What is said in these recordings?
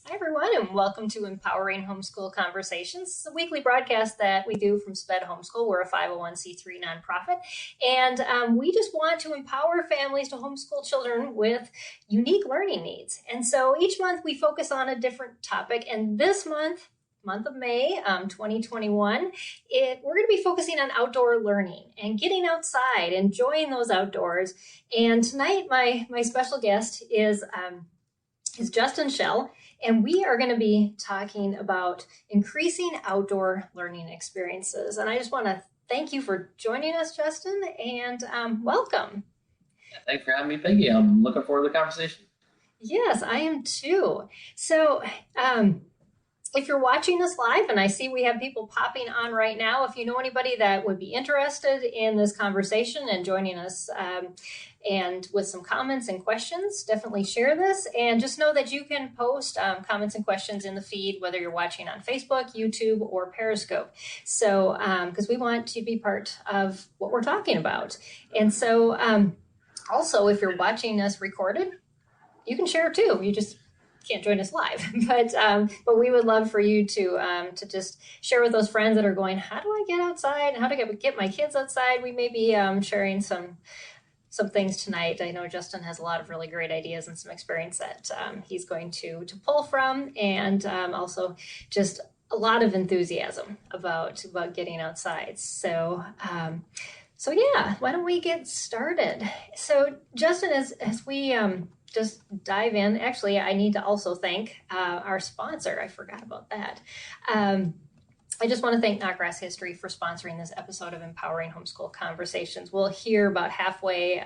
Hi, everyone, and welcome to Empowering Homeschool Conversations. It's a weekly broadcast that we do from SPED Homeschool. We're a 501c3 nonprofit, and we just want to empower families to homeschool children with unique learning needs. And so each month we focus on a different topic, and this month of May 2021, we're going to be focusing on outdoor learning and getting outside, enjoying those outdoors. And tonight, my special guest is Justin Schell, and we are going to be talking about increasing outdoor learning experiences. And I just want to thank you for joining us, Justin, and welcome. Yeah, thanks for having me, Peggy. I'm looking forward to the conversation. Yes, I am too. So, if you're watching this live, and I see we have people popping on right now, if you know anybody that would be interested in this conversation and joining us and with some comments and questions, definitely share this. And just know that you can post comments and questions in the feed, whether you're watching on Facebook, YouTube, or Periscope. So, because we want to be part of what we're talking about. And so also, if you're watching us recorded, you can share too. You just can't join us live, but we would love for you to just share with those friends that are going, how do I get outside? How do I get my kids outside? We may be sharing some things tonight. I know Justin has a lot of really great ideas and some experience that he's going to pull from, and also just a lot of enthusiasm about getting outside. So yeah, why don't we get started? So Justin, as we just dive in. Actually, I need to also thank our sponsor. I forgot about that. I just want to thank Knotgrass History for sponsoring this episode of Empowering Homeschool Conversations. We'll hear about halfway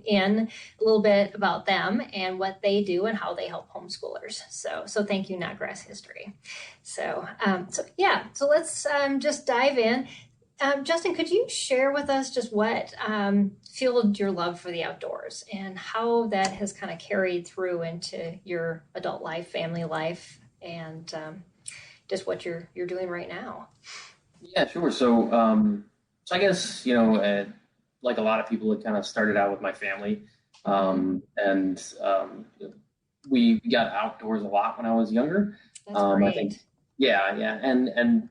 in a little bit about them and what they do and how they help homeschoolers. So thank you, Knotgrass History. So let's just dive in. Justin, could you share with us just what fueled your love for the outdoors and how that has kind of carried through into your adult life, family life, and just what you're doing right now? Yeah, sure. So I guess, like a lot of people, it kind of started out with my family. We got outdoors a lot when I was younger. That's great. I think, yeah. And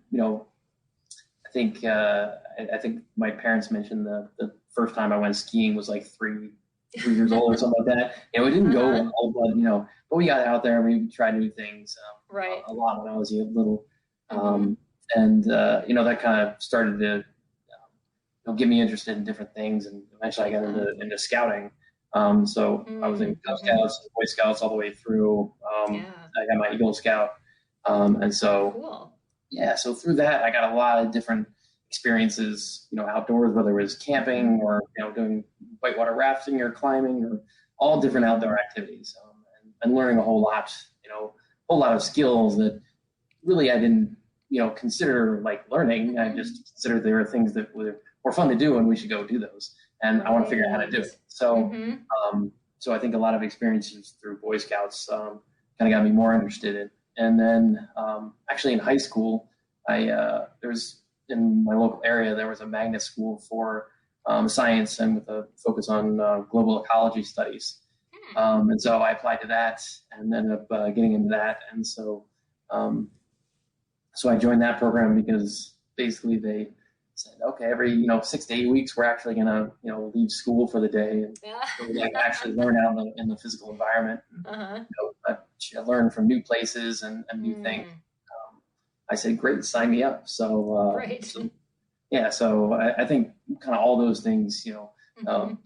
I think my parents mentioned the first time I went skiing was like three years old or something like that. It didn't go well, but we got out there and we tried new things right. a lot when I was little. That kind of started to get me interested in different things, and eventually I got into scouting. I was in Cub Scouts, Boy Scouts all the way through. I got my Eagle Scout. Cool. Yeah, so through that, I got a lot of different experiences, outdoors, whether it was camping or, doing whitewater rafting or climbing or all different outdoor activities, and learning a whole lot of skills that really I didn't, consider like learning. I just considered there were things that were fun to do and we should go do those. And I want to figure out how to do it. So, so I think a lot of experiences through Boy Scouts kind of got me more interested in. And then actually in high school, in my local area, there was a magnet school for science and with a focus on global ecology studies. And so I applied to that and ended up getting into that. And so I joined that program because basically they said, okay, every 6 to 8 weeks, we're actually going to leave school for the day and actually learn out in the physical environment, learn from new places and new things. I said, great, sign me up. So, so I think kind of all those things,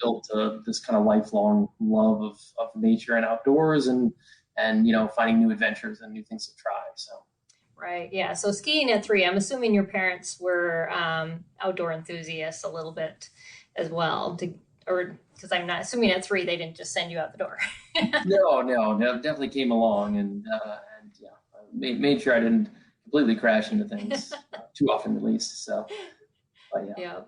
built this kind of lifelong love of nature and outdoors and finding new adventures and new things to try. So. Right. Yeah. So skiing at 3, I'm assuming your parents were outdoor enthusiasts a little bit as well, because I'm not assuming at 3 they didn't just send you out the door. No, definitely came along and made sure I didn't completely crash into things too often, at least. So, but yeah.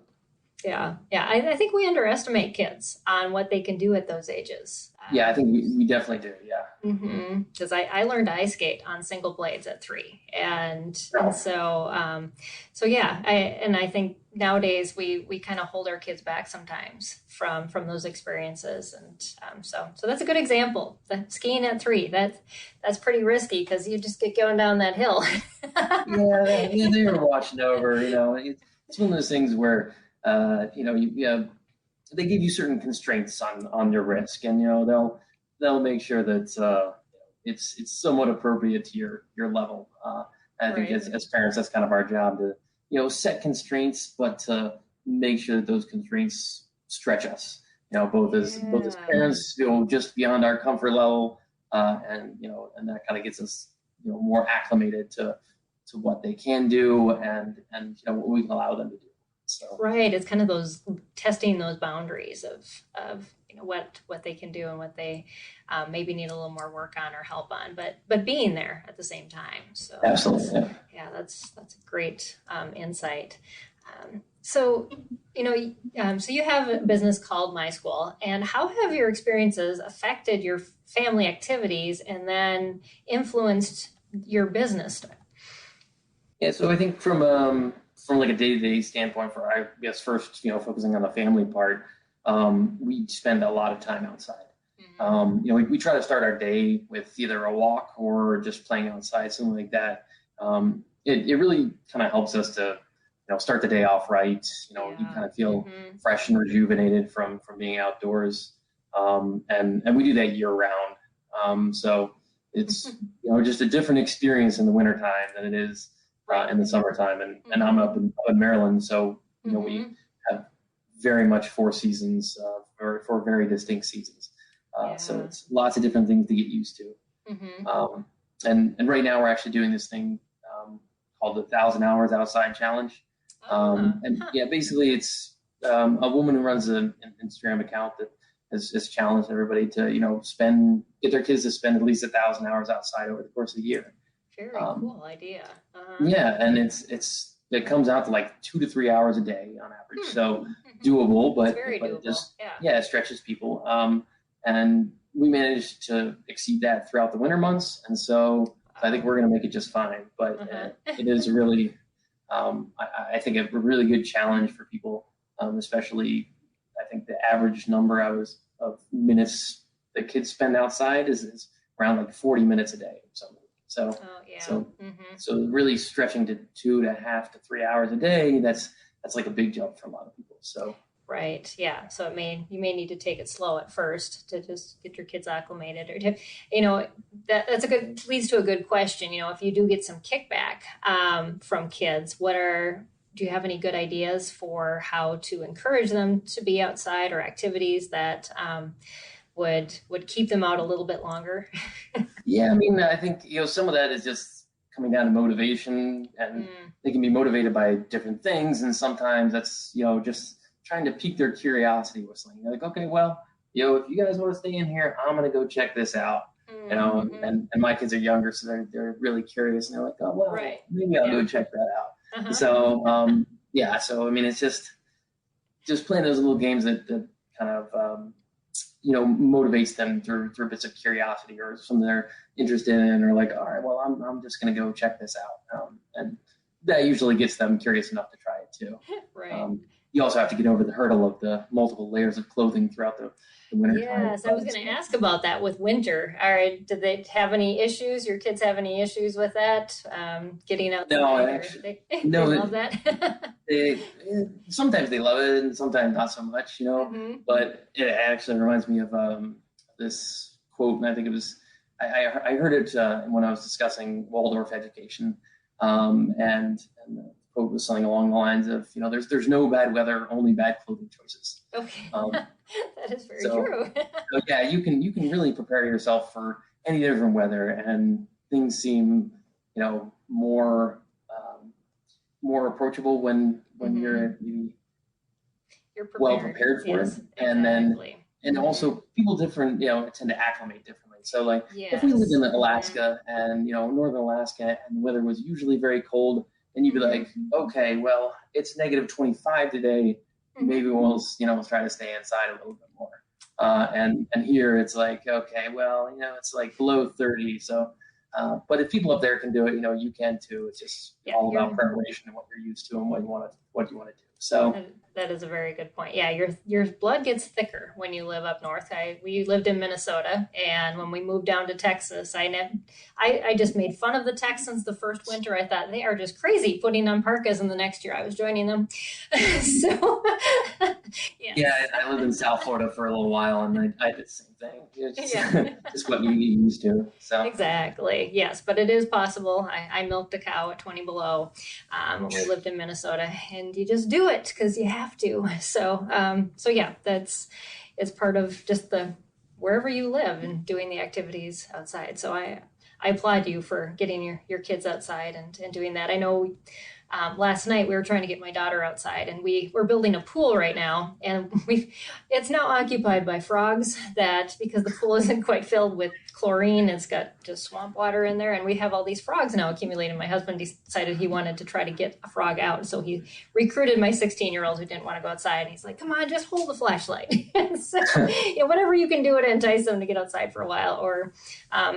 I think we underestimate kids on what they can do at those ages. Yeah, I think we definitely do. Yeah. Because I learned to ice skate on single blades at 3, and so yeah. I think nowadays we kind of hold our kids back sometimes from those experiences. And so that's a good example. The skiing at 3, that's pretty risky because you just get going down that hill. Yeah, they were watching over. It's one of those things where they give you certain constraints on your risk, and they'll make sure that it's somewhat appropriate to your level. I think as parents, that's kind of our job to set constraints, but to make sure that those constraints stretch us. Both as parents, just beyond our comfort level, and that kind of gets us more acclimated to what they can do and what we can allow them to do. So. Right. It's kind of those testing those boundaries of what they can do and what they maybe need a little more work on or help on, but being there at the same time. So absolutely, that's a great insight. So you have a business called MySchool, and how have your experiences affected your family activities and then influenced your business? Yeah, so I think from like a day-to-day standpoint, for I guess first, focusing on the family part, we spend a lot of time outside. We try to start our day with either a walk or just playing outside, something like that. It really kind of helps us to start the day off right. You kind of feel fresh and rejuvenated from being outdoors, and we do that year round. So it's just a different experience in the wintertime than it is in the summertime. And I'm up in Maryland, so we have very much 4 seasons, or 4 very distinct seasons. So it's lots of different things to get used to. And right now we're actually doing this thing called the 1,000 Hours Outside Challenge. Basically it's a woman who runs an Instagram account that has challenged everybody to get their kids to spend at least 1,000 hours outside over the course of the year. Very cool idea. Yeah, and it comes out to like 2 to 3 hours a day on average. So doable, but it just it stretches people. And we managed to exceed that throughout the winter months, and so I think we're going to make it just fine. But it is really, I think, a really good challenge for people, especially. I think the average number of minutes that kids spend outside is around like 40 minutes a day or something. So really stretching to 2.5 to 3 hours a day, that's like a big jump for a lot of people. So right, yeah. So you may need to take it slow at first to just get your kids acclimated, or to, leads to a good question. If you do get some kickback from kids, do you have any good ideas for how to encourage them to be outside, or activities that would keep them out a little bit longer? Yeah, I think some of that is just coming down to motivation, and they can be motivated by different things, and sometimes that's just trying to pique their curiosity with something. You're like, okay, well, if you guys want to stay in here, I'm gonna go check this out. And my kids are younger, so they're really curious, and they're like, oh well, maybe I'll go check that out. So so it's just playing those little games that kind of motivates them through bits of curiosity or something they're interested in, or like, all right, well, I'm just going to go check this out. And that usually gets them curious enough to try it too. Right. You also have to get over the hurdle of the multiple layers of clothing throughout the winter time. Yes, I was going to ask about that with winter. All right, did they have any issues? Your kids have any issues with that? Getting out? No, actually, they love that. Sometimes they love it, and sometimes not so much. But it actually reminds me of this quote, and I think it was I heard it when I was discussing Waldorf education, and the quote was something along the lines of, there's no bad weather, only bad clothing choices. Okay, that is very true. So yeah, you can really prepare yourself for any different weather, and things seem, more approachable when you're well prepared for it, and exactly. And also people tend to acclimate differently. So like if we lived in Alaska and northern Alaska, and the weather was usually very cold, and you'd be like, okay, well, it's negative 25 today. Maybe we'll try to stay inside a little bit more. And here it's like, okay, well, it's like below 30. So, but if people up there can do it, you can too. It's just all about preparation and what you're used to and what you want to do. So That is a very good point. Yeah, your blood gets thicker when you live up north. We lived in Minnesota, and when we moved down to Texas, I just made fun of the Texans the first winter. I thought they are just crazy putting on parkas, and the next year I was joining them. So yeah. yeah, I lived in South Florida for a little while, and I did the same thing. It's Yeah. just what you get used to. So Exactly. Yes, but it is possible. I milked a cow at 20 below when we lived in Minnesota, and you just do it because you have to. So yeah, it's part of just the wherever you live and doing the activities outside. So I applaud you for getting your kids outside and doing that. I know last night we were trying to get my daughter outside, and we're building a pool right now, and it's now occupied by frogs, that because the pool isn't quite filled with chlorine, it's got just swamp water in there, and we have all these frogs now accumulating. My husband decided he wanted to try to get a frog out, so he recruited my 16-year-old who didn't want to go outside, and he's like, come on, just hold the flashlight. So, whatever you can do to entice them to get outside for a while. Or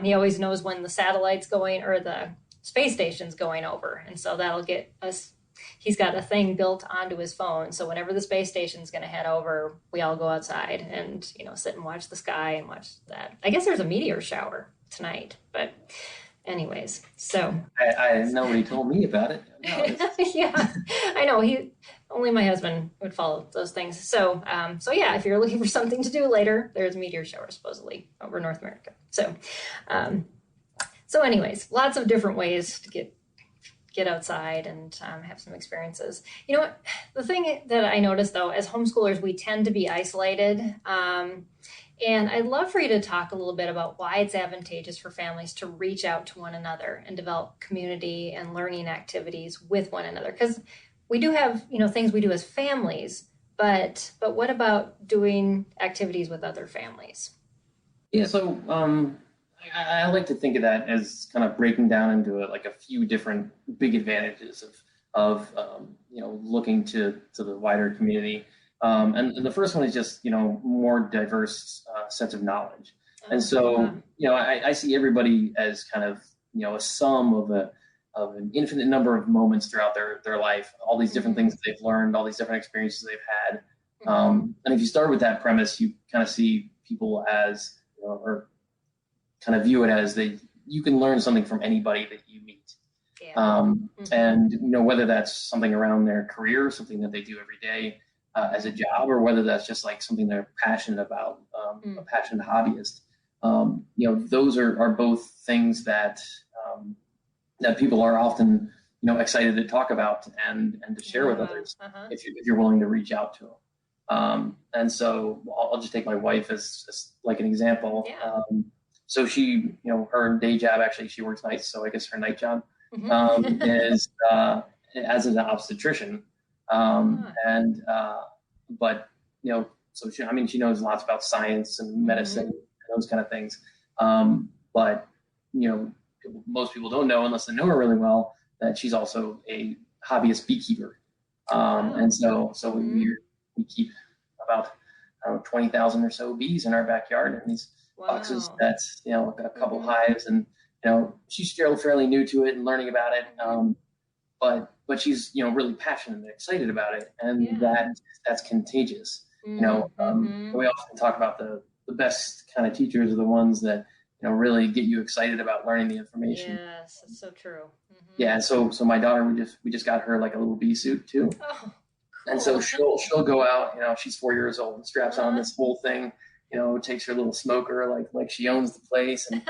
he always knows when the satellite's going or the space station's going over, and so that'll get us. He's got a thing built onto his phone, so whenever the space station's going to head over, we all go outside and sit and watch the sky and watch that. I guess there's a meteor shower tonight, but anyways, so nobody told me about it. No, yeah, I know. Only my husband would follow those things. So yeah, if you're looking for something to do later, there's a meteor shower supposedly over North America. So anyways, lots of different ways to get outside and have some experiences. You know what? The thing that I noticed, though, as homeschoolers, we tend to be isolated. And I'd love for you to talk a little bit about why it's advantageous for families to reach out to one another and develop community and learning activities with one another. Because we do have, things we do as families, but what about doing activities with other families? Yeah, so I like to think of that as kind of breaking down into a few different big advantages of looking to the wider community. And the first one is just more diverse sets of knowledge. And so I see everybody as kind of a sum of an infinite number of moments throughout their life, all these different things that they've learned, all these different experiences they've had. And if you start with that premise, you kind of see people as or kind of view it as you can learn something from anybody that you meet. Yeah. And whether that's something around their career, something that they do every day as a job, or whether that's just like something they're passionate about, a passionate hobbyist. Those are both things that people are often excited to talk about and to share with others if you're willing to reach out to them. And so I'll just take my wife as like an example. Yeah. So she, her day job, actually, she works nights. So I guess her night job is as an obstetrician. But so she knows lots about science and medicine and those kind of things. But most people don't know, unless they know her really well, that she's also a hobbyist beekeeper. And so we keep about 20,000 or so bees in our backyard, and these boxes that's a couple hives, and she's still fairly new to it and learning about it, but she's really passionate and excited about it, and that's contagious. We often talk about the best kind of teachers are the ones that really get you excited about learning the information. Yes, that's so true. Yeah, so my daughter, we just got her like a little bee suit too. Oh, cool. And so she'll go out, she's 4 years old, and straps on this whole thing, takes her little smoker like she owns the place, and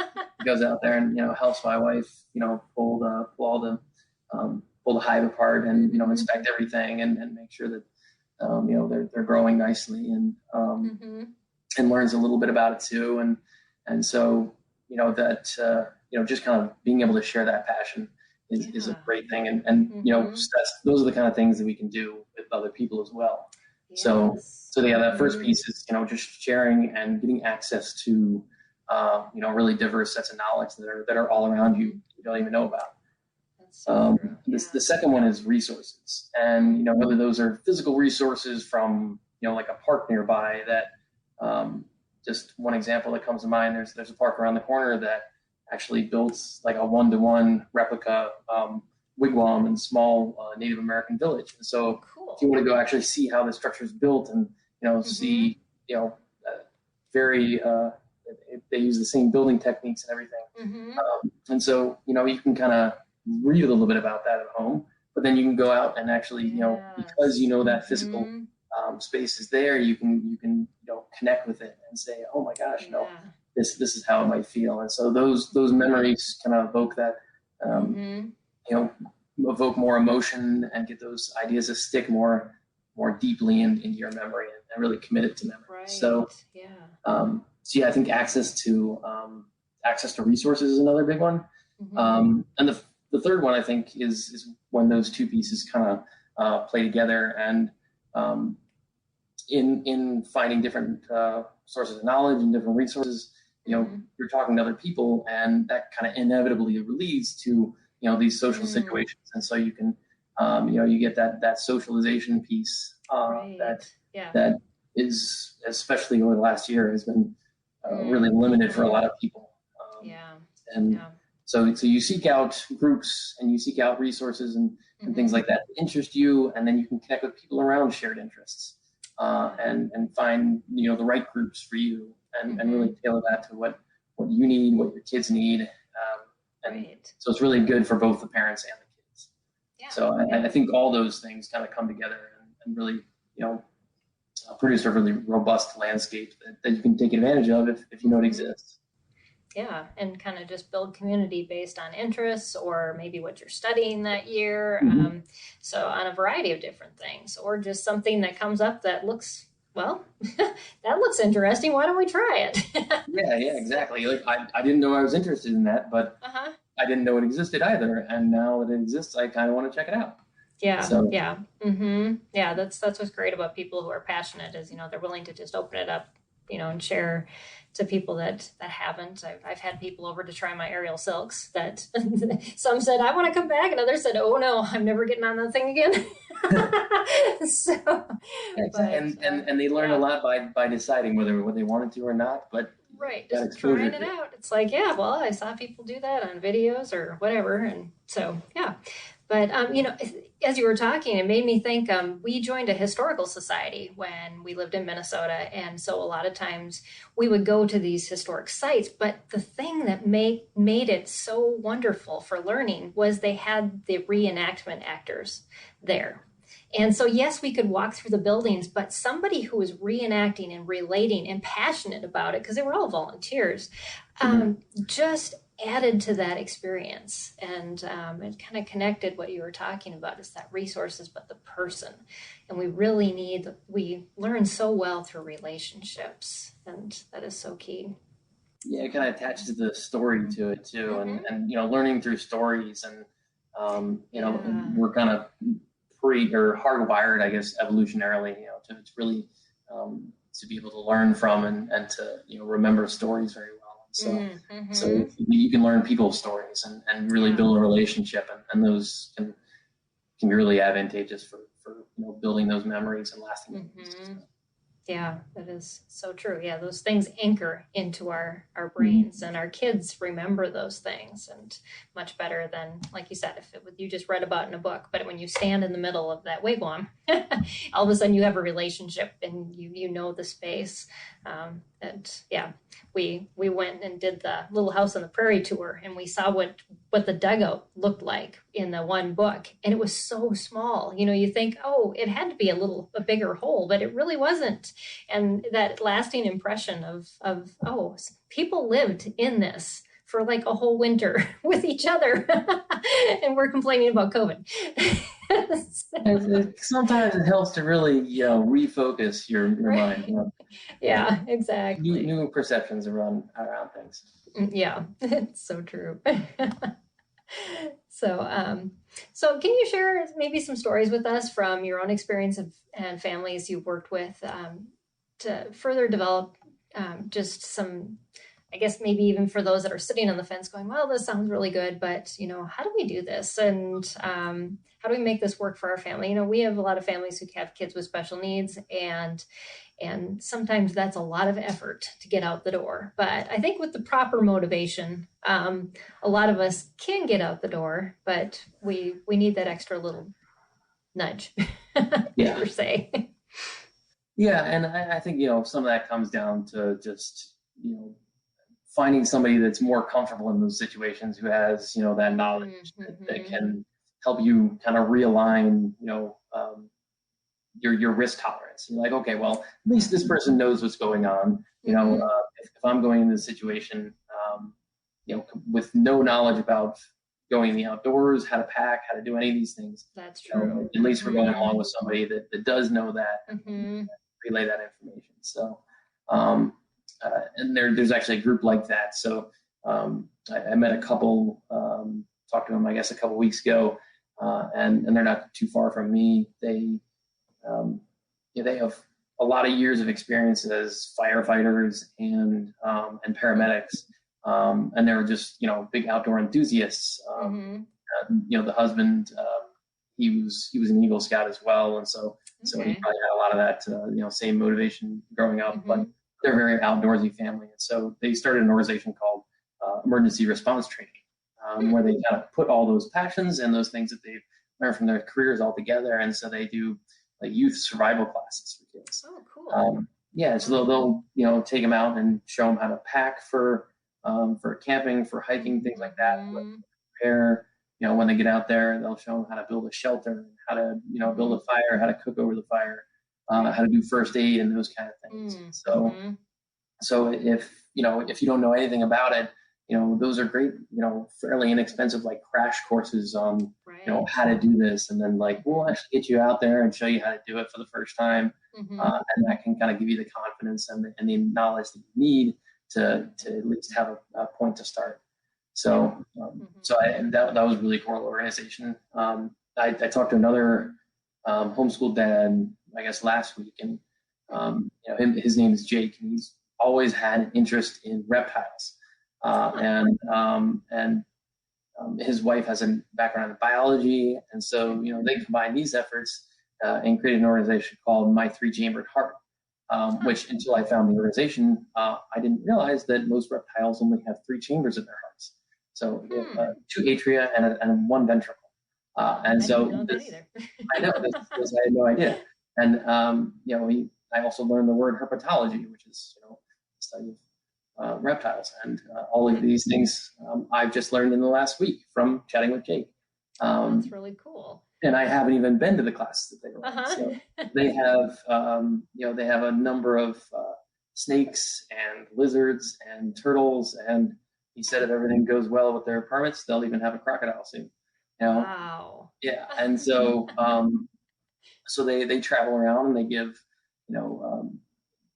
goes out there and helps my wife pull the hive apart and inspect everything and make sure that they're growing nicely, and learns a little bit about it too, and so just kind of being able to share that passion is a great thing, and those are the kind of things that we can do with other people as well. Yes. So that first piece is just sharing and getting access to really diverse sets of knowledge that are all around you don't even know about. The second one is resources, and whether those are physical resources from like a park nearby. That just one example that comes to mind. There's a park around the corner that actually builds like a 1-to-1 replica wigwam and small Native American village. And so Cool. if you want to go actually see how the structure is built and, see, very, they use the same building techniques and everything. And so, you can kind of read a little bit about that at home, but then you can go out and actually, because that physical space is there, you can connect with it and say, oh my gosh, this is how it might feel. And so those memories kind of evoke that, evoke more emotion and get those ideas to stick more deeply into your memory and really commit it to memory. Right. So, I think access to resources is another big one. And the third one I think is when those two pieces kind of play together, and in finding different sources of knowledge and different resources, you're talking to other people, and that kind of inevitably leads to these social situations, and so you can you get that socialization piece that is, especially over the last year, has been really limited for a lot of people. So you seek out groups and you seek out resources and things like that interest you, and then you can connect with people around shared interests, and find the right groups for you, and really tailor that to what you need, what your kids need. So it's really good for both the parents and the kids. So I think all those things kind of come together and really produce a really robust landscape that you can take advantage of if you know it exists. Yeah, and kind of just build community based on interests or maybe what you're studying that year. So on a variety of different things, or just something that comes up that looks, that looks interesting. Why don't we try it? Yeah, exactly. Like I didn't know I was interested in that, but I didn't know it existed either. And now that it exists, I kind of want to check it out. Yeah. Yeah. That's what's great about people who are passionate is, they're willing to just open it up, and share to people that haven't. I've had people over to try my aerial silks that some said, I want to come back. And others said, oh no, I'm never getting on that thing again. And they learn a lot by deciding whether they wanted to or not, but just trying it out. It's like, I saw people do that on videos or whatever. And so, but, as you were talking, it made me think, we joined a historical society when we lived in Minnesota. And so a lot of times we would go to these historic sites. But the thing that made it so wonderful for learning was they had the reenactment actors there. And so, yes, we could walk through the buildings, but somebody who was reenacting and relating and passionate about it, because they were all volunteers, just added to that experience. And it kind of connected what you were talking about, is that resources, but the person. And we learn so well through relationships, and that is so key. Yeah, it kind of attaches the story to it too. And learning through stories, and we're kind of hardwired, I guess, evolutionarily, to really to be able to learn from and to remember stories very well. So you can learn people's stories and really build a relationship, and those can be really advantageous for building those memories and lasting memories. Yeah, that is so true. Yeah, those things anchor into our brains, and our kids remember those things, and much better than, like you said, if you just read about in a book. But when you stand in the middle of that wigwam, all of a sudden you have a relationship, and you know the space. We went and did the Little House on the Prairie tour, and we saw what the dugout looked like in the one book, and it was so small. You think, oh, it had to be a bigger hole, but it really wasn't. And that lasting impression of oh, people lived in this for like a whole winter with each other, and we're complaining about COVID. Sometimes it helps to really, refocus your mind. Yeah, exactly. New perceptions around things. Yeah, it's so true. So can you share maybe some stories with us from your own experience and families you've worked with, to further develop just some I guess maybe even for those that are sitting on the fence going, well, this sounds really good, but how do we do this? And how do we make this work for our family? We have a lot of families who have kids with special needs, and sometimes that's a lot of effort to get out the door. But I think with the proper motivation, a lot of us can get out the door, but we need that extra little nudge, Yeah. per se. Yeah, and I think some of that comes down to just finding somebody that's more comfortable in those situations, who has that knowledge that can help you kind of realign your risk tolerance. You're like, okay, well, at least this person knows what's going on. If I'm going into this situation, with no knowledge about going in the outdoors, how to pack, how to do any of these things. That's true. At least we're going along with somebody that does know that and relay that information. So, and there's actually a group like that. So I met a couple, talked to them, I guess, a couple weeks ago, and they're not too far from me. They have a lot of years of experience as firefighters and paramedics. And they were just, big outdoor enthusiasts. The husband, he was an Eagle Scout as well. And so he probably had a lot of that, same motivation growing up, but they're a very outdoorsy family. And so they started an organization called Emergency Response Training, where they kind of put all those passions and those things that they've learned from their careers all together. And so they do like youth survival classes for kids. Oh, cool. So they'll take them out and show them how to pack for camping, for hiking, things like that. Prepare, when they get out there, they'll show them how to build a shelter, how to, build a fire, how to cook over the fire, how to do first aid and those kind of things. So if you don't know anything about it, those are great, fairly inexpensive, like crash courses on, how to do this. And then we'll actually get you out there and show you how to do it for the first time. And that can kind of give you the confidence and the knowledge that you need to at least have a point to start. So, that was a really cool organization. I talked to another homeschool dad, I guess, last week, and his name is Jake, and he's always had an interest in reptiles, and his wife has a background in biology, and so they combined these efforts and created an organization called My Three Chambered Heart. Which, until I found the organization, I didn't realize that most reptiles only have 3 chambers in their hearts. So 2 atria and 1 ventricle. And so I know this I had no idea. And I also learned the word herpetology, which is the study of reptiles, and all of these things I've just learned in the last week from chatting with Jake. That's really cool. And I haven't even been to the classes that they run. So they have, they have a number of snakes and lizards and turtles. And he said if everything goes well with their permits, they'll even have a crocodile soon. Wow. Yeah. And so, so they travel around and they give,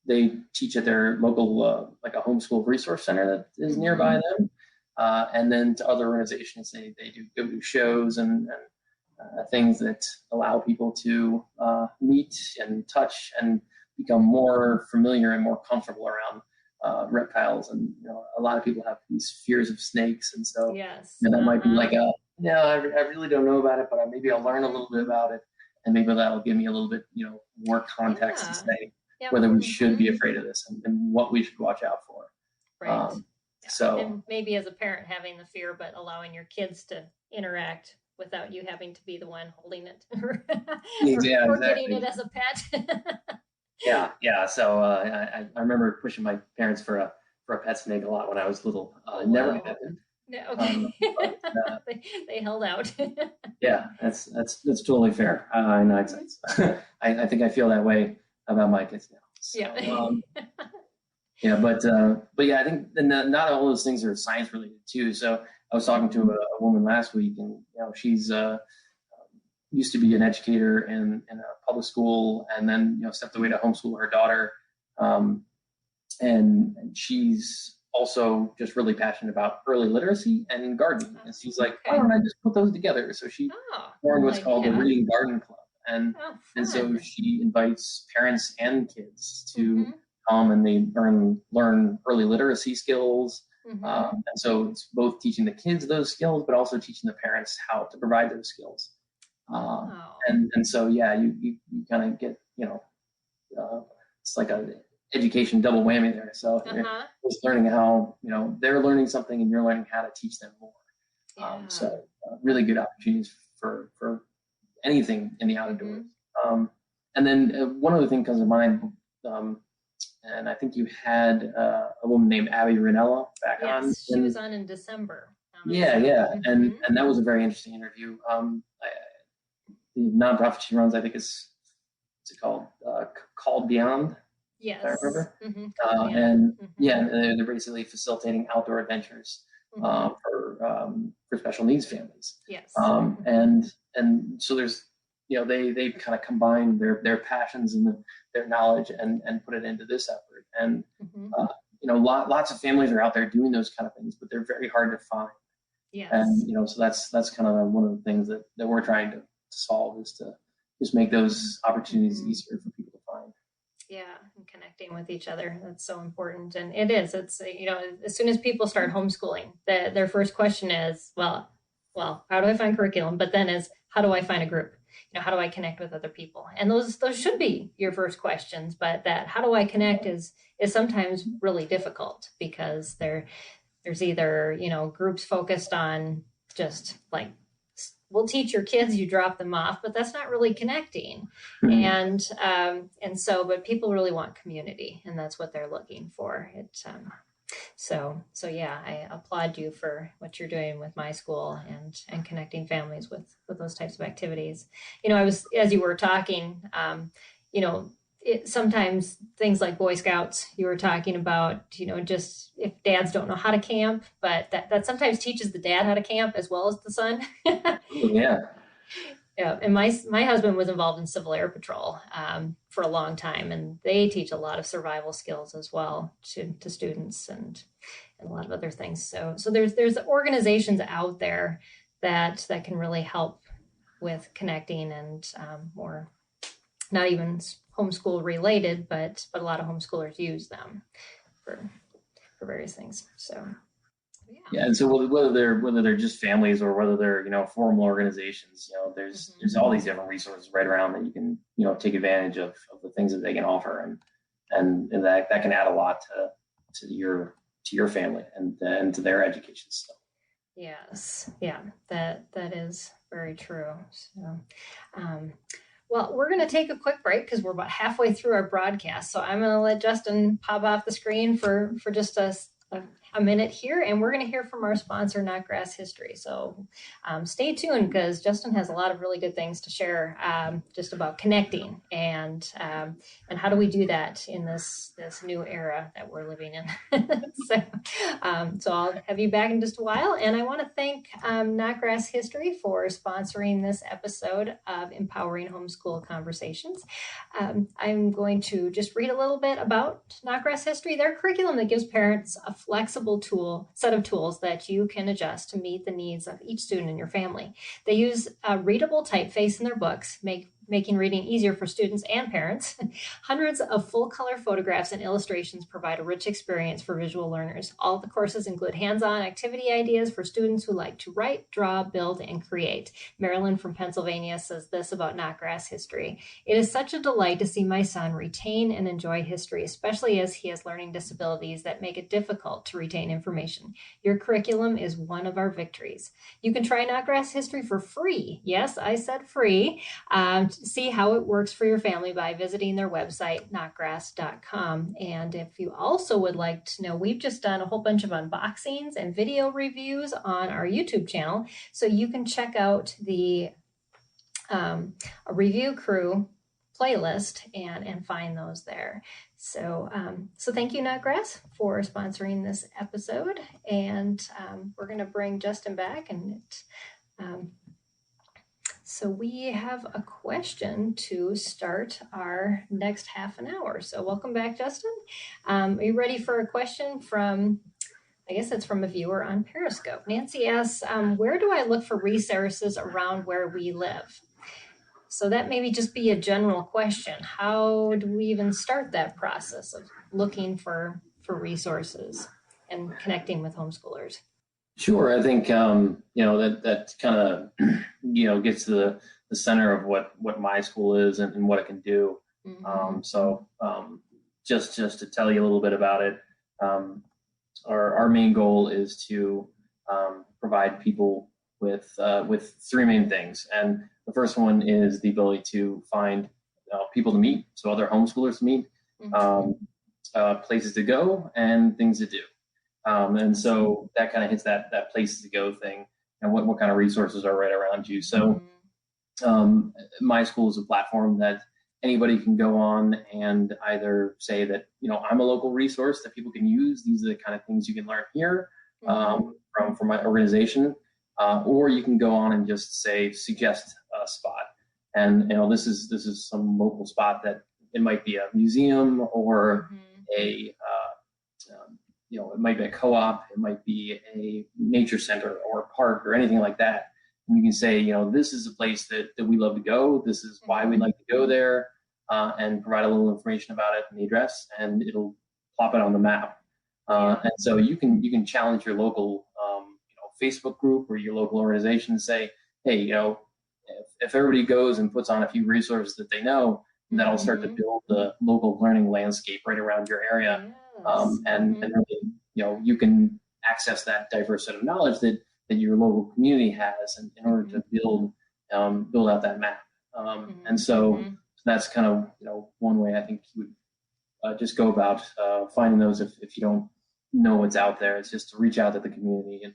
they teach at their local, like a homeschool resource center that is nearby them. And then to other organizations, they go to shows and things that allow people to meet and touch and become more familiar and more comfortable around reptiles. And a lot of people have these fears of snakes, and so that might be like I really don't know about it, but maybe I'll learn a little bit about it, and maybe that'll give me a little bit more context to say whether we should be afraid of this and what we should watch out for. Right. So, and maybe as a parent having the fear, but allowing your kids to interact without you having to be the one holding it or getting it as a pet. Yeah. So I remember pushing my parents for a pet snake a lot when I was little. Never happened. No, okay. But, they held out. Yeah, that's totally fair. I know. I think I feel that way about my kids now. So, but yeah, I think not all those things are science related too. So I was talking to a woman last week, and she's used to be an educator in a public school, and then stepped away to homeschool her daughter, and she's also just really passionate about early literacy and gardening. And she's like, why don't I just put those together? So she formed what's called the Reading Garden Club, and so she invites parents and kids to and they learn early literacy skills. Mm-hmm. And so it's both teaching the kids those skills, but also teaching the parents how to provide those skills. And so, yeah, you kind of get, it's like a education double whammy there. So just learning how, they're learning something and you're learning how to teach them more. So really good opportunities for anything in the outdoors. And then one other thing comes to mind, and I think you had a woman named Abby Ranella back on. Yes, she was on in December. Yeah. And that was a very interesting interview. The nonprofit she runs, I think what's it called? Called Beyond. Yes. I remember. And they're basically facilitating outdoor adventures for special needs families. Yes. And so there's, they kind of combine their passions and their knowledge and put it into this effort. And lots of families are out there doing those kind of things, but they're very hard to find. Yes. And so that's kind of one of the things that we're trying to solve, is to just make those opportunities easier for people to find. Yeah, and connecting with each other. That's so important. And it's, as soon as people start homeschooling, their first question is, well, how do I find curriculum? But then is, how do I find a group? How do I connect with other people? And those should be your first questions, but that how do I connect is sometimes really difficult, because there's either, groups focused on just like, we'll teach your kids, you drop them off, but that's not really connecting. And so, but people really want community, and that's what they're looking for. So yeah, I applaud you for what you're doing with MySchool and connecting families with those types of activities. I was, as you were talking, sometimes things like Boy Scouts, you were talking about, just if dads don't know how to camp, but that sometimes teaches the dad how to camp as well as the son. Yeah. Yeah, and my husband was involved in Civil Air Patrol for a long time, and they teach a lot of survival skills as well to students and a lot of other things. So there's organizations out there that can really help with connecting, and more, not even homeschool related, but a lot of homeschoolers use them for various things. So. Yeah, and so whether they're just families or whether they're formal organizations, there's all these different resources right around that you can take advantage of the things that they can offer, and that can add a lot to your family and to their education. So. Yes, yeah, that is very true. So, well, we're going to take a quick break because we're about halfway through our broadcast. So I'm going to let Justin pop off the screen for just a minute here, and we're going to hear from our sponsor, Knotgrass History. So stay tuned, because Justin has a lot of really good things to share, just about connecting and how do we do that in this new era that we're living in. So I'll have you back in just a while, and I want to thank Knotgrass History for sponsoring this episode of Empowering Homeschool Conversations. I'm going to just read a little bit about Knotgrass History, their curriculum that gives parents a flexible set of tools that you can adjust to meet the needs of each student in your family. They use a readable typeface in their books, making reading easier for students and parents. Hundreds of full-color photographs and illustrations provide a rich experience for visual learners. All of the courses include hands-on activity ideas for students who like to write, draw, build, and create. Marilyn from Pennsylvania says this about Knotgrass History: "It is such a delight to see my son retain and enjoy history, especially as he has learning disabilities that make it difficult to retain information. Your curriculum is one of our victories." You can try Knotgrass History for free. Yes, I said free. See how it works for your family by visiting their website, knotgrass.com. And if you also would like to know, we've just done a whole bunch of unboxings and video reviews on our YouTube channel, so you can check out the a review crew playlist and find those there. So thank you, Knotgrass, for sponsoring this episode. And we're going to bring Justin back, and so we have a question to start our next half an hour. So welcome back, Justin. Are you ready for a question from, I guess it's from a viewer on Periscope? Nancy asks, where do I look for resources around where we live? So that maybe just be a general question. How do we even start that process of looking for resources and connecting with homeschoolers? Sure. I think, that kind of, gets to the center of what MySchool is and what it can do. Mm-hmm. Just to tell you a little bit about it, our main goal is to provide people with three main things. And the first one is the ability to find people to meet, so other homeschoolers to meet, places to go, and things to do. And so that kind of hits that places to go thing, and what kind of resources are right around you. So MySchool is a platform that anybody can go on and either say that, I'm a local resource that people can use. These are the kind of things you can learn here from my organization. Or you can go on and just say, suggest a spot. And, this is some local spot that it might be a museum or it might be a co-op, it might be a nature center or a park or anything like that. And you can say, this is a place that we love to go. This is why we like to go there, and provide a little information about it and the address, and it'll plop it on the map. And so you can challenge your local, Facebook group or your local organization and say, hey, if everybody goes and puts on a few resources that they know, that'll start to build the local learning landscape right around your area. And really, you can access that diverse set of knowledge that your local community has in order to build out that map. And so that's kind of, one way I think you would just go about finding those if you don't know what's out there. It's just to reach out to the community and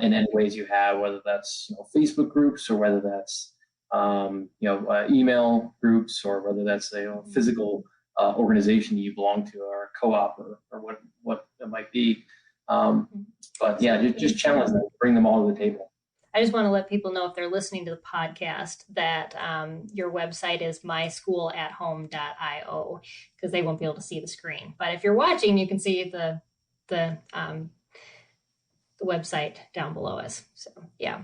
in any ways you have, whether that's Facebook groups or whether that's email groups or whether that's a physical organization you belong to or a co-op or what it might be. But yeah, just challenge them, bring them all to the table. I just want to let people know, if they're listening to the podcast, that your website is myschoolatHome.io, because they won't be able to see the screen. But if you're watching, you can see the website down below us. So yeah.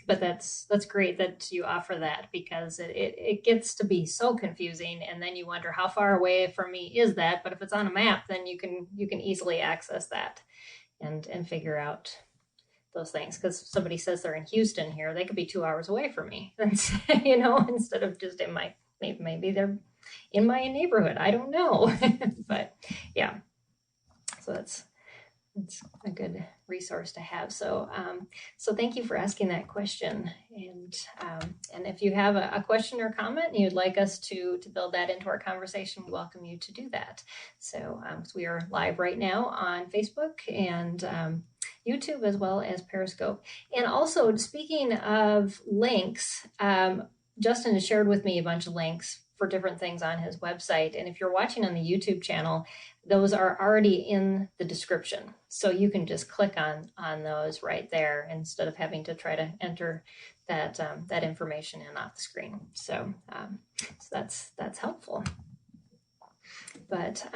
But that's great that you offer that, because it gets to be so confusing, and then you wonder, how far away from me is that? But if it's on a map, then you can easily access that and figure out those things. Because somebody says they're in Houston here, they could be 2 hours away from me. Instead of just in my, maybe they're in my neighborhood. I don't know. But yeah, so it's a good resource to have. So, so thank you for asking that question. And if you have a question or comment and you'd like us to build that into our conversation, we welcome you to do that. So, we are live right now on Facebook and YouTube, as well as Periscope. And also, speaking of links, Justin has shared with me a bunch of links for different things on his website. And if you're watching on the YouTube channel, those are already in the description. So you can just click on those right there instead of having to try to enter that information in off the screen. So, that's helpful. But,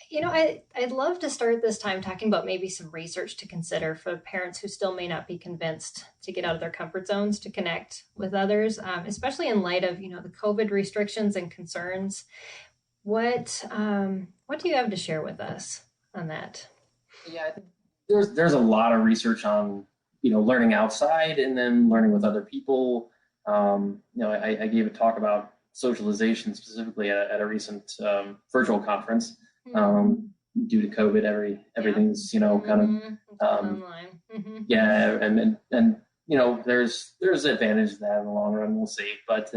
I'd love to start this time talking about maybe some research to consider for parents who still may not be convinced to get out of their comfort zones to connect with others, especially in light of, the COVID restrictions and concerns. What do you have to share with us on that? Yeah, there's a lot of research on, learning outside and then learning with other people. I gave a talk about socialization specifically at a recent virtual conference. Due to COVID, everything's kind of online. Yeah, and there's advantage to that in the long run. We'll see, but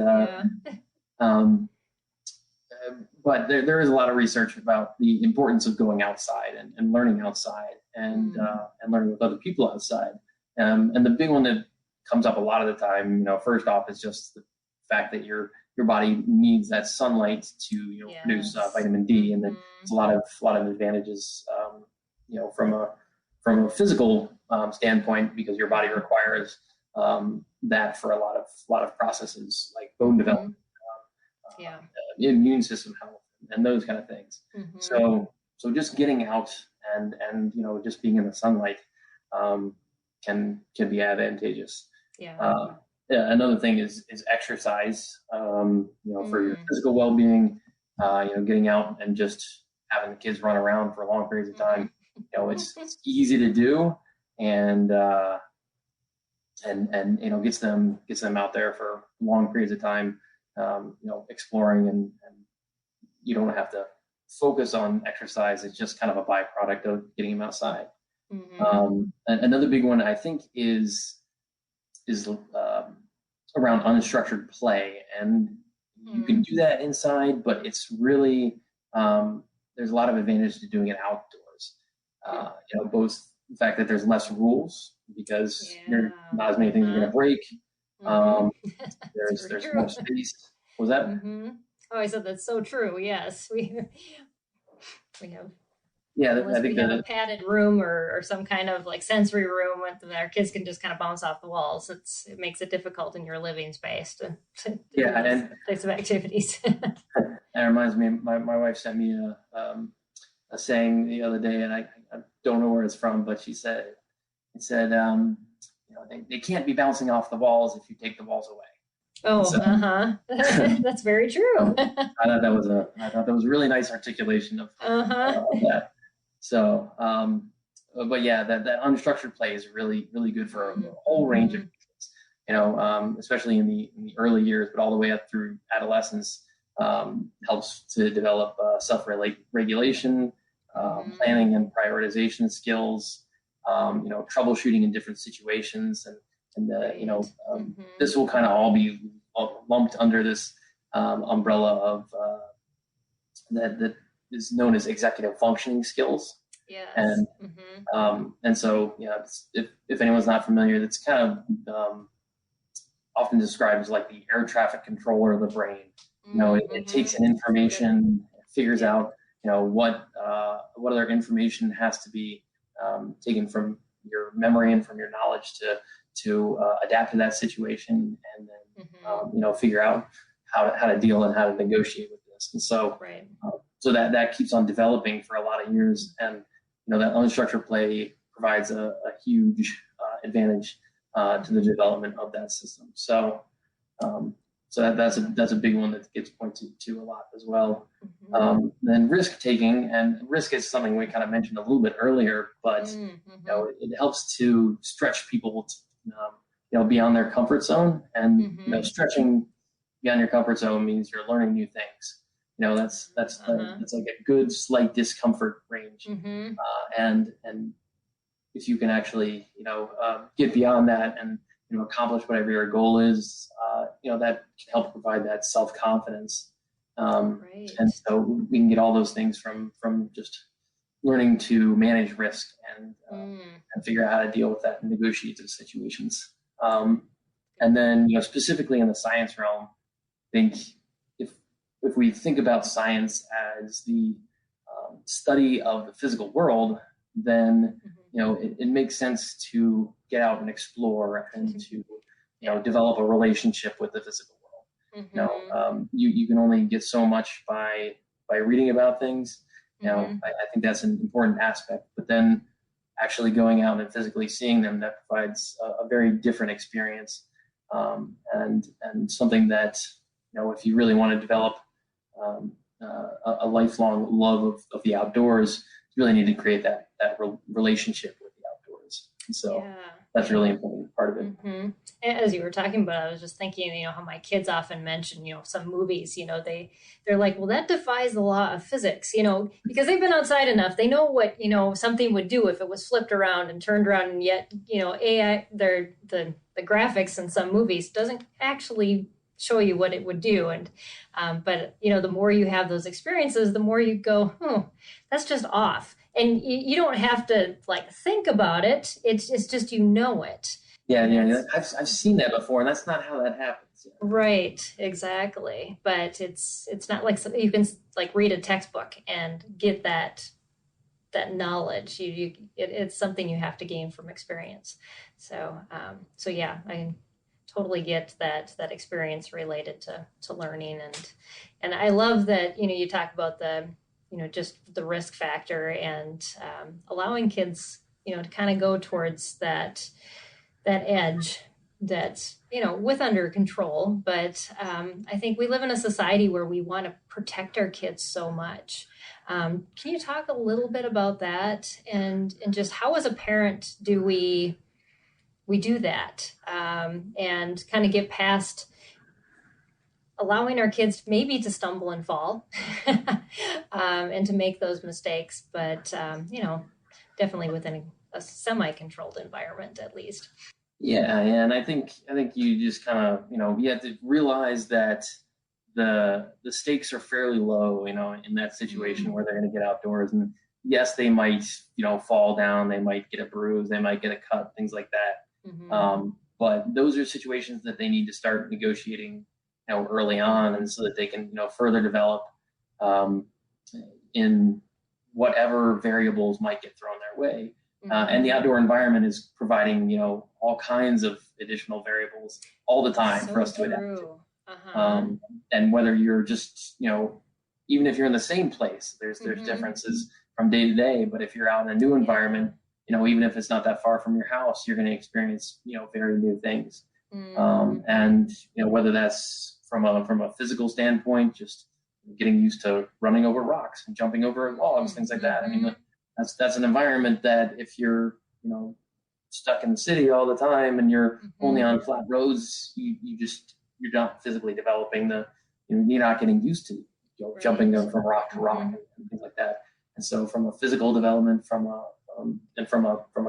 but there is a lot of research about the importance of going outside and learning outside and learning with other people outside. And the big one that comes up a lot of the time, first off, is just the fact that your body needs that sunlight to produce vitamin D, and then it's a lot of advantages, from a physical standpoint, because your body requires that for a lot of processes like bone development, immune system health, and those kind of things. So just getting out and just being in the sunlight can be advantageous. another thing is exercise. For your physical well-being, getting out and just having the kids run around for long periods of time. It's easy to do, and gets them out there for long periods of time, exploring, and you don't have to focus on exercise. It's just kind of a byproduct of getting them outside. And another big one I think is around unstructured play, and you can do that inside, but it's really there's a lot of advantage to doing it outdoors. Both the fact that there's less rules because there's not as many things you're going to break. There's more space. Was that? Oh, I said that's so true. Yes, we have. Yeah, I think we have a padded room or some kind of like sensory room that our kids can just kind of bounce off the walls. It makes it difficult in your living space to do those types of activities. That reminds me, my wife sent me a saying the other day, and I don't know where it's from, but it said, they can't be bouncing off the walls if you take the walls away. Oh, so, that's very true. I thought that was a really nice articulation of that. So, but yeah, that unstructured play is really, really good for a whole range of kids, especially in the early years, but all the way up through adolescence. Helps to develop self-regulation, planning and prioritization skills, troubleshooting in different situations, and this will kind of all be lumped under this umbrella of that is known as executive functioning skills. Yes. And so if anyone's not familiar, that's kind of often described as like the air traffic controller of the brain. It takes in information, figures out what other information has to be taken from your memory and from your knowledge to adapt to that situation, and then figure out how to deal and how to negotiate with this. And so so that keeps on developing for a lot of years, and that unstructured play provides a huge advantage to the development of that system. So that's a big one that gets pointed to a lot as well. Then risk taking, and risk is something we kind of mentioned a little bit earlier, but it helps to stretch people beyond their comfort zone, and stretching beyond your comfort zone means you're learning new things. That's like a good slight discomfort range, and if you can actually get beyond that and accomplish whatever your goal is, that can help provide that self-confidence. And so we can get all those things from just learning to manage risk and figure out how to deal with that and negotiate those situations. And then, specifically in the science realm, I think if we think about science as the study of the physical world, then it makes sense to get out and explore and to develop a relationship with the physical world. You can only get so much by reading about things. I think that's an important aspect, but then actually going out and physically seeing them, that provides a very different experience, and something that if you really want to develop a lifelong love of the outdoors, you really need to create that relationship with the outdoors. And so that's a really important part of it. As you were talking about, I was just thinking, how my kids often mention, some movies, they're like, well, that defies the law of physics, because they've been outside enough. They know what, something would do if it was flipped around and turned around, and yet, AI, the graphics in some movies doesn't actually show you what it would do. And, but the more you have those experiences, the more you go, that's just off. And you don't have to think about it. It's just, it. Yeah. I've seen that before, and that's not how that happens. Yeah. Right. Exactly. But it's not like you can read a textbook and get that knowledge. It's something you have to gain from experience. So yeah, I totally get that experience related to learning, and I love that you talk about the just the risk factor and allowing kids to kind of go towards that edge that's, with under control. But I think we live in a society where we want to protect our kids so much. Can you talk a little bit about that, and just how as a parent do we do that, and kind of get past allowing our kids maybe to stumble and fall, and to make those mistakes, but definitely within a semi-controlled environment at least. Yeah, and I think you just kind of, you have to realize that the stakes are fairly low, in that situation where they're going to get outdoors. And yes, they might, fall down, they might get a bruise, they might get a cut, things like that. But those are situations that they need to start negotiating, early on, and so that they can, further develop in whatever variables might get thrown their way. And the outdoor environment is providing, all kinds of additional variables all the time for us to adapt to. And whether you're just, even if you're in the same place, there's differences from day to day. But if you're out in a new environment, even if it's not that far from your house, you're going to experience, very new things. And, whether that's from a physical standpoint, just getting used to running over rocks and jumping over logs, things like that. I mean, that's an environment that if you're, stuck in the city all the time and you're only on flat roads, you're not physically developing you're not getting used to jumping from rock to rock and things like that. And so from a physical development, from a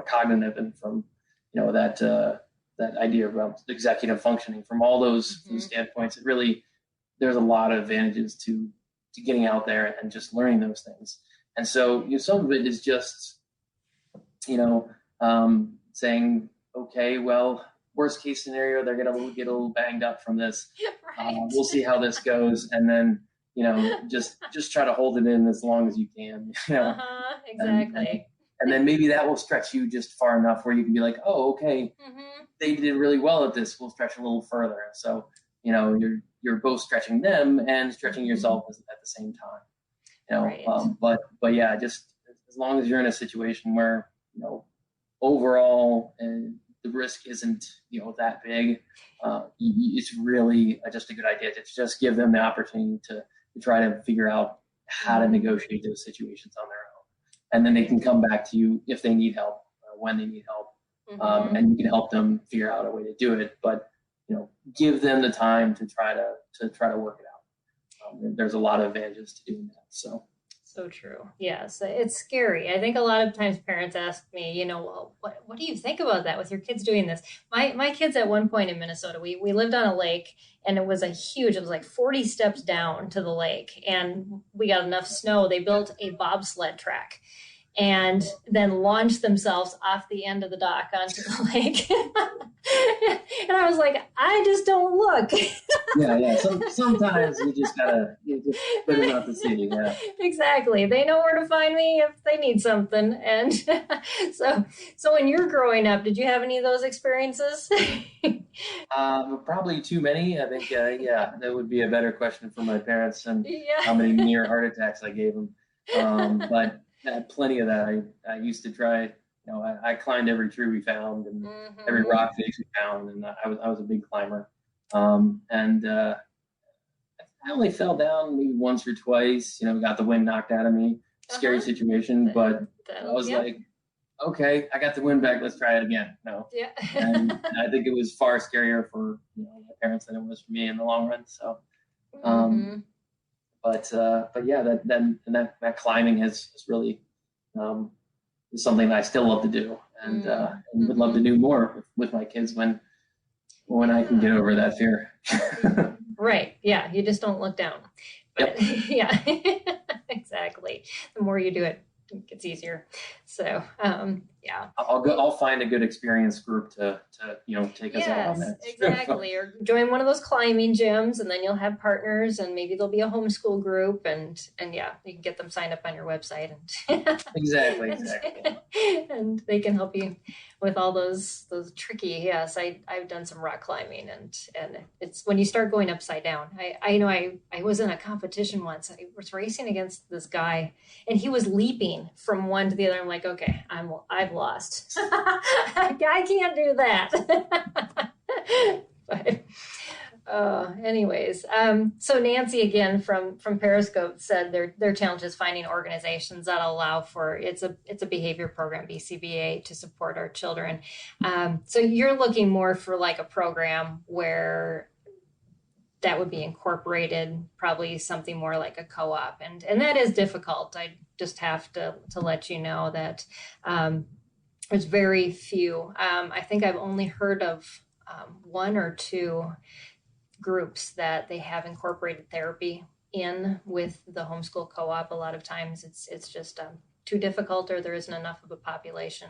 cognitive, and from, that idea about executive functioning, from all those standpoints, there's a lot of advantages to getting out there and just learning those things. And so some of it is just, saying, okay, well, worst case scenario, they're going to get a little banged up from this. Right. We'll see how this goes. And then, just try to hold it in as long as you can. Exactly. And then maybe that will stretch you just far enough where you can be like, oh, okay, they did really well at this. We'll stretch a little further. So, you're both stretching them and stretching yourself at the same time. Right. But yeah, just as long as you're in a situation where, overall the risk isn't, that big, it's really just a good idea to just give them the opportunity to try to figure out how to negotiate those situations on their own. And then they can come back to you if they need help, when they need help, and you can help them figure out a way to do it. But give them the time to try to work it out. There's a lot of advantages to doing that. So true. Yes, it's scary. I think a lot of times parents ask me, well, what do you think about that with your kids doing this? My kids at one point in Minnesota, we lived on a lake, and it was like 40 steps down to the lake, and we got enough snow. They built a bobsled track and then launched themselves off the end of the dock onto the lake. And I was like, I just don't look. Yeah. Sometimes you just better not to see. Yeah. Exactly. They know where to find me if they need something. And so when you're growing up, did you have any of those experiences? Probably too many. I think, that would be a better question for my parents, and how many near heart attacks I gave them. But plenty of that. I used to try. I climbed every tree we found and every rock face we found, and I was a big climber. And I only fell down maybe once or twice. Got the wind knocked out of me. Scary situation, but I was like, okay, I got the wind back. Let's try it again. Yeah. And I think it was far scarier for my parents than it was for me in the long run. So, but yeah, that climbing has really is something that I still love to do, and would love to do more with my kids when I can get over that fear. Right. Yeah. You just don't look down. But, yeah, exactly. The more you do it, it gets easier. So, yeah. I'll find a good experienced group to take us out on that. Exactly. Or join one of those climbing gyms, and then you'll have partners, and maybe there'll be a homeschool group, and yeah, you can get them signed up on your website. And Exactly. And they can help you with all those tricky. Yes, I've done some rock climbing, and it's when you start going upside down. I was in a competition once. I was racing against this guy, and he was leaping from one to the other. I'm like, okay, I've lost. I can't do that. But anyways, so Nancy again from Periscope said their challenge is finding organizations that allow for it's a behavior program, BCBA, to support our children. So you're looking more for like a program where that would be incorporated, probably something more like a co-op, and that is difficult. I just have to let you know that there's very few. I think I've only heard of one or two groups that they have incorporated therapy in with the homeschool co-op. A lot of times it's just too difficult, or there isn't enough of a population.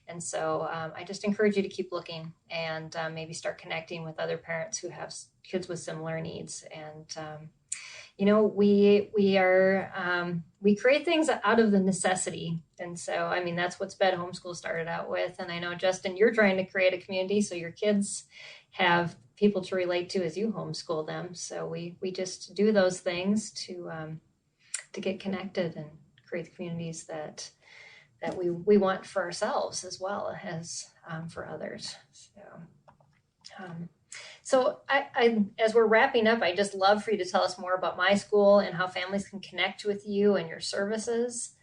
And so I just encourage you to keep looking and maybe start connecting with other parents who have kids with similar needs. And we create things out of the necessity. And so, I mean, that's what Sped Homeschool started out with. And I know, Justin, you're trying to create a community so your kids have people to relate to as you homeschool them. So we just do those things to get connected and create the communities that we want for ourselves as well as for others. So I, as we're wrapping up, I just love for you to tell us more about MySchool and how families can connect with you and your services,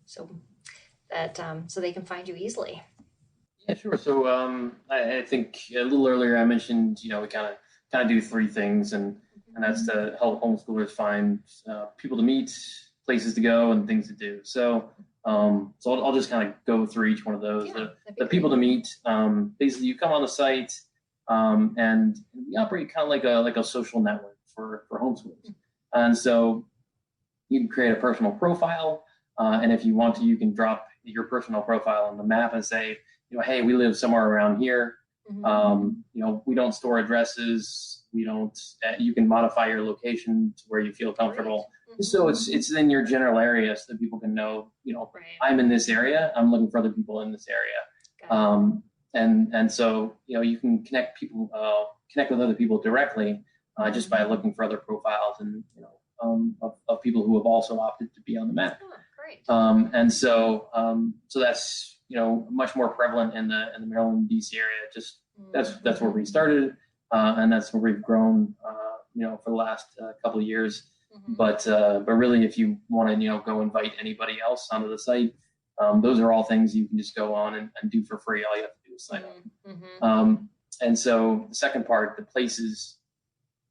so that so they can find you easily. Yeah, sure. So I think a little earlier I mentioned, we kind of do three things, and that's to help homeschoolers find people to meet, places to go, and things to do. So I'll just kind of go through each one of those. Yeah, the people to meet, basically you come on the site, and we operate kind of like a social network for homeschoolers. And so you can create a personal profile, and if you want to, you can drop your personal profile on the map and say, hey, we live somewhere around here. We don't store addresses. We don't. You can modify your location to where you feel comfortable. So it's in your general area, so that people can know. I'm in this area. I'm looking for other people in this area. And so you can connect with other people directly just by looking for other profiles and of people who have also opted to be on the map. Oh, great. And so that's much more prevalent in the Maryland, DC area. Just that's where we started, and that's where we've grown. For the last couple of years. But really, if you want to go invite anybody else onto the site, those are all things you can just go on and do for free. All you have to do is sign up. And so the second part, the places,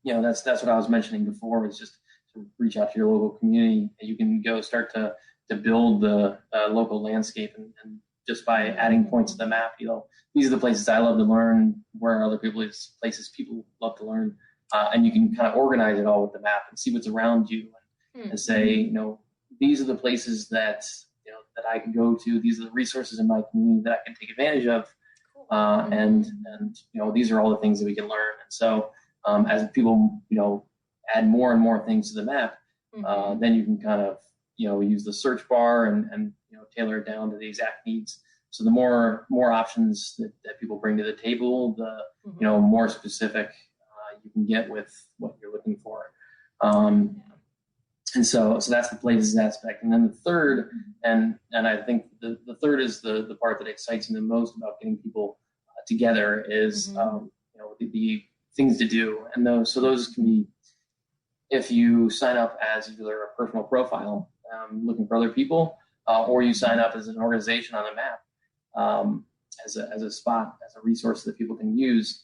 that's what I was mentioning before, is just to reach out to your local community. You can go start to build the local landscape, and just by adding points to the map, these are the places I love to learn. Where are other places people love to learn? And you can kind of organize it all with the map and see what's around you, and say, these are the places that that I can go to. These are the resources in my community that I can take advantage of, and these are all the things that we can learn. And so as people add more and more things to the map, then you can kind of use the search bar and tailor it down to the exact needs. So the more options that people bring to the table, the more specific you can get with what you're looking for. And so that's the places aspect. And then the third, and I think the third is the part that excites me the most about getting people together is the things to do. And those can be, if you sign up as either a personal profile looking for other people, or you sign up as an organization on a map, as a spot, as a resource that people can use.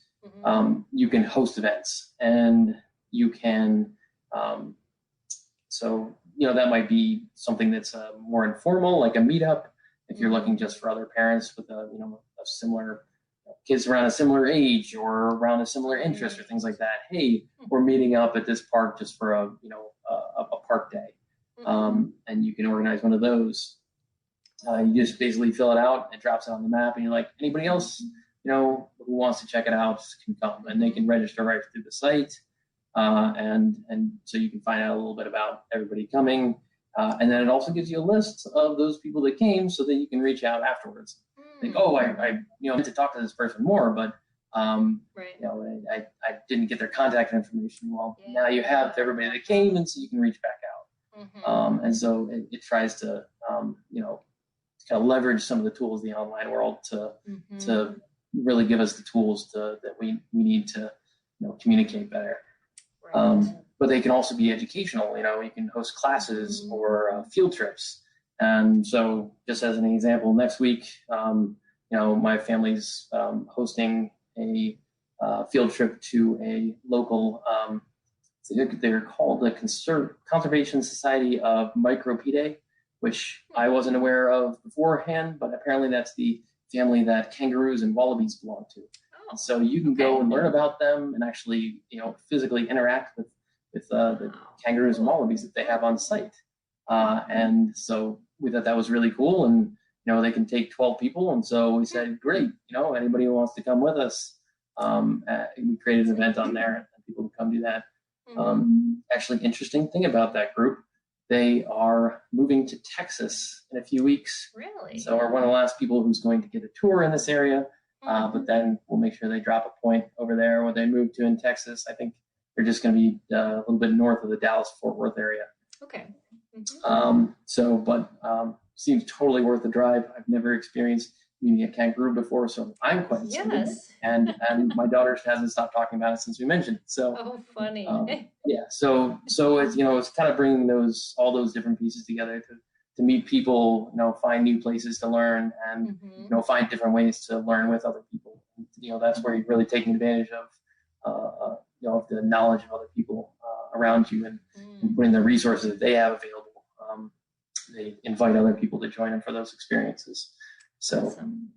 You can host events, and you can, that might be something that's more informal, like a meetup. If you're looking just for other parents with a similar kids around a similar age or around a similar interest or things like that. Hey, we're meeting up at this park just for a park day, and you can organize one of those. You just basically fill it out, it drops it on the map, and you're like, anybody else who wants to check it out can come, and they can register right through the site. And so you can find out a little bit about everybody coming. And then it also gives you a list of those people that came so that you can reach out afterwards. Think, I meant to talk to this person more, but I didn't get their contact information. Well, now you have everybody that came, and so you can reach back out. And so it tries to kind of leverage some of the tools of the online world to really give us the tools that we need to, communicate better. Right. But they can also be educational. You can host classes or field trips. And so, just as an example, next week, my family's hosting a field trip to a local. They're called the Conservation Society of Micropidae, which I wasn't aware of beforehand, but apparently that's the family that kangaroos and wallabies belong to. Oh, so you can go and learn about them and actually, physically interact with the kangaroos and wallabies that they have on site. And so we thought that was really cool. And, they can take 12 people. And so we said, great, anybody who wants to come with us, we created an event on there and people can come do that. Actually, interesting thing about that group, they are moving to Texas in a few weeks. Really? So we're one of the last people who's going to get a tour in this area. But then we'll make sure they drop a point over there where they move to in Texas. I think they're just going to be a little bit north of the Dallas-Fort Worth area. Okay. Seems totally worth the drive. I've never experienced meeting a kangaroo before, so I'm quite excited. Yes. And my daughter hasn't stopped talking about it since we mentioned it. So funny. Yeah. So it's it's kind of bringing all those different pieces together to meet people, find new places to learn, and find different ways to learn with other people. That's where you're really taking advantage of the knowledge of other people around you and putting the resources that they have available. They invite other people to join them for those experiences. So. Awesome.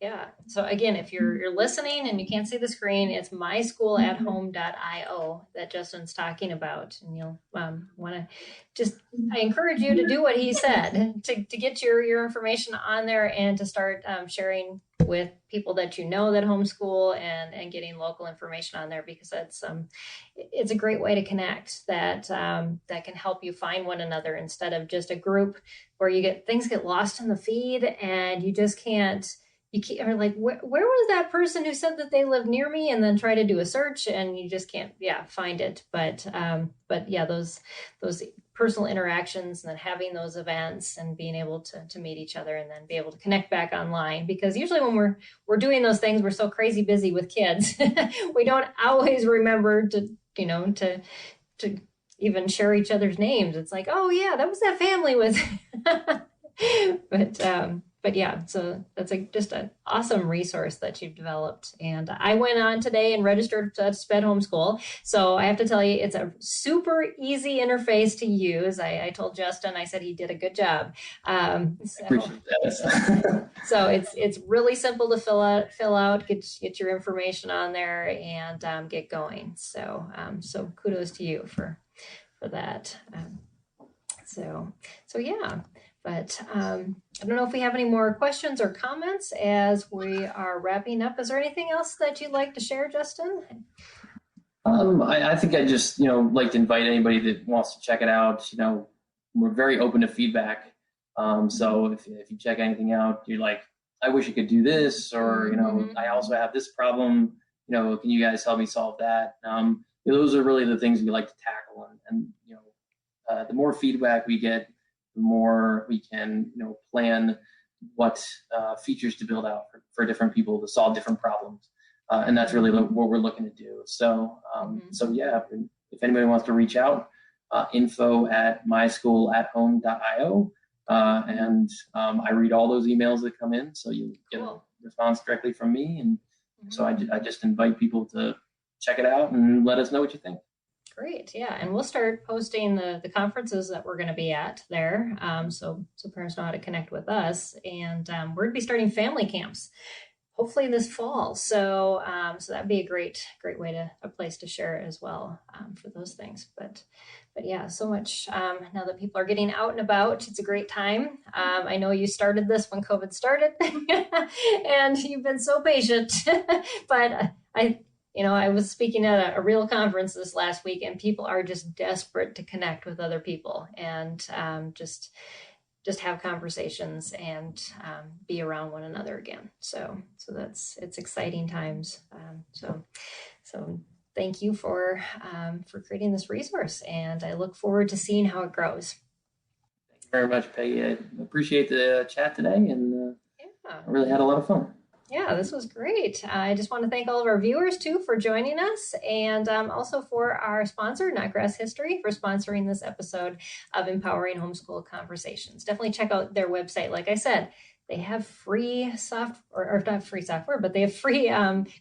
Yeah. So again, if you're listening and you can't see the screen, it's myschoolatHome.io that Justin's talking about. And you'll want to I encourage you to do what he said, to get your information on there and to start sharing with people that that homeschool and getting local information on there, because it's a great way to connect that can help you find one another instead of just a group where things get lost in the feed and you just can't. Are like, where was that person who said that they lived near me, and then try to do a search and you just can't find it. But yeah, those personal interactions and then having those events and being able to meet each other and then be able to connect back online, because usually when we're doing those things, we're so crazy busy with kids we don't always remember to even share each other's names. It's like, oh yeah, that was that family with but yeah, so that's just an awesome resource that you've developed. And I went on today and registered to Sped Homeschool. So I have to tell you, it's a super easy interface to use. I told Justin, I said he did a good job. Appreciate that. So it's really simple to fill out, get your information on there, and get going. So kudos to you for that. So yeah. But I don't know if we have any more questions or comments as we are wrapping up. Is there anything else that you'd like to share, Justin? I think I just, like to invite anybody that wants to check it out. We're very open to feedback. So if you check anything out, you're like, I wish I could do this, or, I also have this problem, can you guys help me solve that? Those are really the things we like to tackle. And the more feedback we get, the more we can, plan what features to build out for different people to solve different problems. And that's really what we're looking to do. So yeah, if anybody wants to reach out, info@myschoolatHome.io. And I read all those emails that come in. So you get a response directly from me. And so I just invite people to check it out and let us know what you think. Great. Yeah. And we'll start posting the conferences that we're going to be at there. So parents know how to connect with us. And we're going to be starting family camps hopefully this fall. So that'd be a great way a place to share it as well for those things. But yeah, so much now that people are getting out and about, it's a great time. I know you started this when COVID started and you've been so patient, but I was speaking at a real conference this last week, and people are just desperate to connect with other people and just have conversations and be around one another again. So it's exciting times. So thank you for creating this resource, and I look forward to seeing how it grows. Thank you very much, Peggy. I appreciate the chat today, and I really had a lot of fun. Yeah, this was great. I just want to thank all of our viewers too for joining us, and also for our sponsor, Nutgrass History, for sponsoring this episode of Empowering Homeschool Conversations. Definitely check out their website. Like I said, they have free software, or not free software, but they have free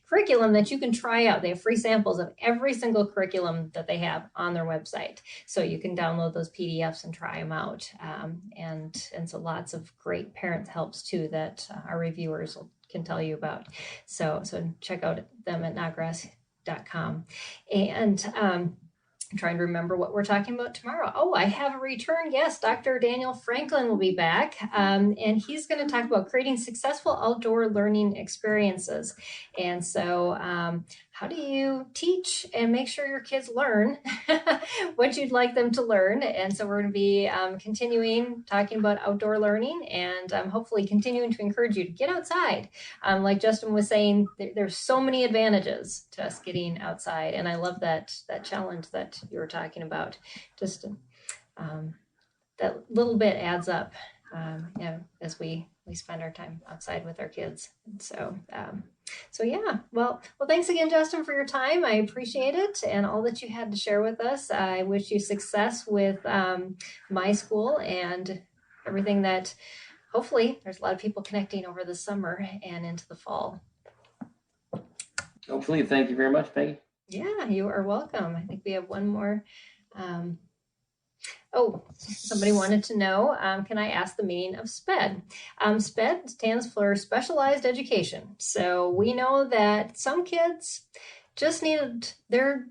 curriculum that you can try out. They have free samples of every single curriculum that they have on their website. So you can download those PDFs and try them out. And so lots of great parent helps too that our reviewers can tell you about. So check out them at notgrass.com. And I'm trying to remember what we're talking about tomorrow. Oh, I have a return guest. Dr. Daniel Franklin will be back, and he's going to talk about creating successful outdoor learning experiences. And so how do you teach and make sure your kids learn what you'd like them to learn? And so we're going to be continuing talking about outdoor learning, and hopefully continuing to encourage you to get outside. Like Justin was saying, there's so many advantages to us getting outside. And I love that challenge that you were talking about. Just that little bit adds up as we spend our time outside with our kids. And so yeah, well, thanks again, Justin, for your time. I appreciate it and all that you had to share with us. I wish you success with MySchool and everything that hopefully there's a lot of people connecting over the summer and into the fall. Hopefully. Thank you very much, Peggy. Yeah, you are welcome. I think we have one more. Somebody wanted to know, can I ask the meaning of SPED? SPED stands for Specialized Education. So we know that some kids just need their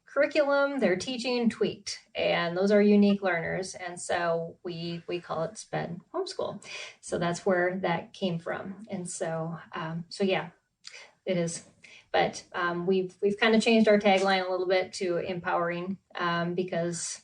curriculum, their teaching tweaked, and those are unique learners. And so we call it SPED homeschool. So that's where that came from. And so yeah, it is. But we've kind of changed our tagline a little bit to empowering because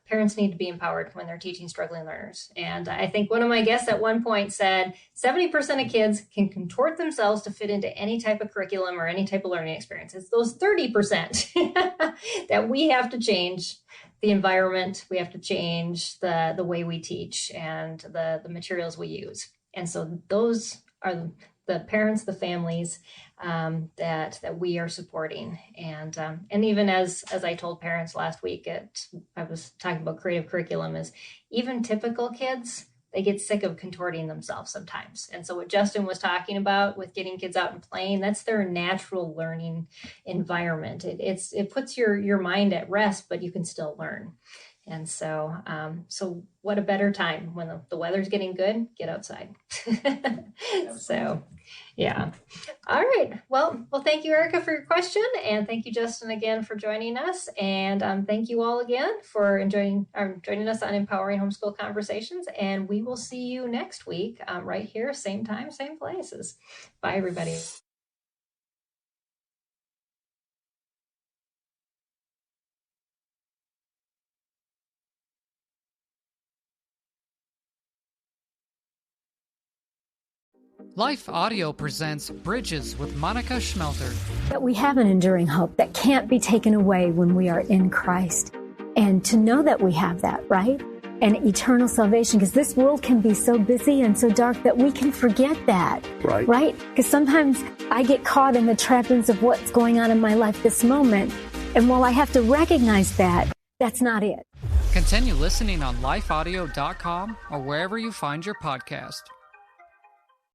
parents need to be empowered when they're teaching struggling learners. And I think one of my guests at one point said 70% of kids can contort themselves to fit into any type of curriculum or any type of learning experience. It's those 30% that we have to change the environment. We have to change the way we teach and the materials we use. And so those are the parents, the families that we are supporting. And even as I told parents last week, I was talking about creative curriculum, is even typical kids, they get sick of contorting themselves sometimes. And so what Justin was talking about with getting kids out and playing, that's their natural learning environment. It puts your mind at rest, but you can still learn. And so what a better time when the weather's getting good, get outside. So, yeah. All right. Well, thank you, Erica, for your question. And thank you, Justin, again for joining us. And thank you all again for joining us on Empowering Homeschool Conversations. And we will see you next week right here, same time, same places. Bye, everybody. Life Audio presents Bridges with Monica Schmelter. That we have an enduring hope that can't be taken away when we are in Christ. And to know that we have that, right? And eternal salvation, because this world can be so busy and so dark that we can forget that. Right? Because sometimes I get caught in the trappings of what's going on in my life this moment. And while I have to recognize that, that's not it. Continue listening on lifeaudio.com or wherever you find your podcast.